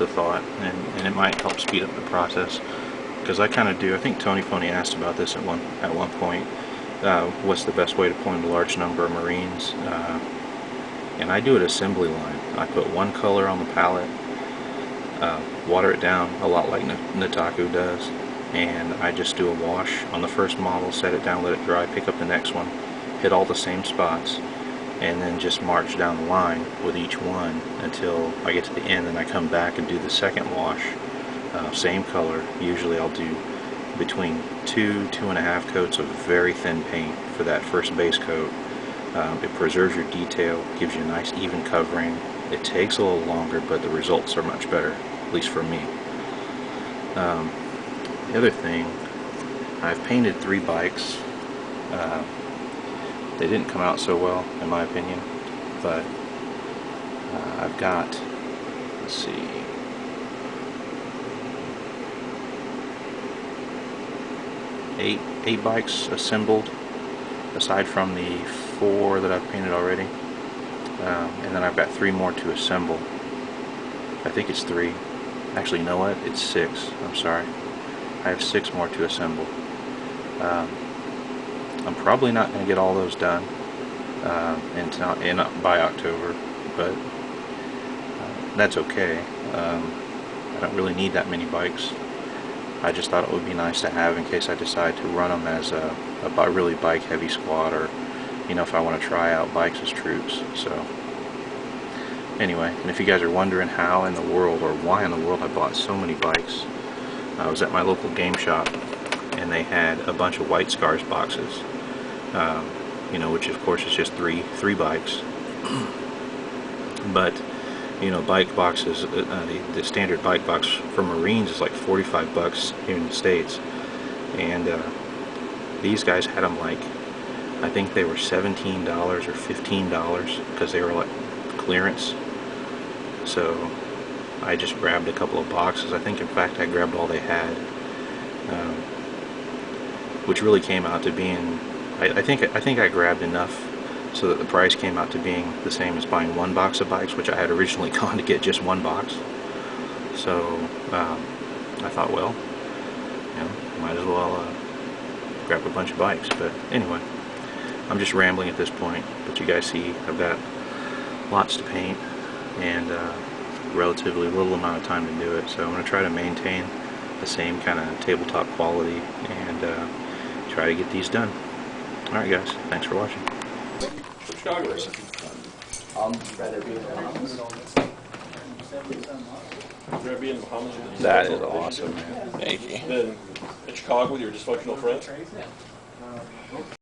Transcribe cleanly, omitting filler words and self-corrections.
a thought, and it might help speed up the process. Because I kind of do. I think Tony Pony asked about this at one point. What's the best way to point a large number of Marines? And I do it assembly line. I put one color on the palette, water it down a lot like Nataku does, and I just do a wash on the first model, set it down, let it dry, pick up the next one, hit all the same spots, and then just march down the line with each one until I get to the end, and I come back and do the second wash, same color. Usually I'll do between 2.5 coats of very thin paint for that first base coat. It preserves your detail, gives you a nice even covering. It takes a little longer, but the results are much better, at least for me. The other thing, I've painted 3 bikes. They didn't come out so well, in my opinion, but I've got, let's see, 8 bikes assembled, aside from the 4 that I've painted already, and then I've got 3 more to assemble. I think it's 3. Actually, you know what? It's 6. I'm sorry. I have 6 more to assemble. I'm probably not going to get all those done by October, but that's okay. I don't really need that many bikes. I just thought it would be nice to have in case I decide to run them as a really bike-heavy squad, or if I want to try out bikes as troops. So anyway, and if you guys are wondering how in the world or why in the world I bought so many bikes, I was at my local game shop and they had a bunch of White Scars boxes, which of course is just three bikes. But bike boxes, the standard bike box for Marines is like $45 here in the States, and these guys had them like, I think they were $17 or $15 because they were like clearance. So I just grabbed a couple of boxes. I think in fact I grabbed all they had, which really came out to being, I think I grabbed enough so that the price came out to being the same as buying 1 box of bikes, which I had originally gone to get just 1 box. So I thought, well, might as well grab a bunch of bikes. But anyway, I'm just rambling at this point, but you guys see I've got lots to paint and relatively little amount of time to do it, so I'm going to try to maintain the same kind of tabletop quality and try to get these done. Alright guys, thanks for watching. That is awesome, man. Thank you. Then in Chicago with your dysfunctional friends?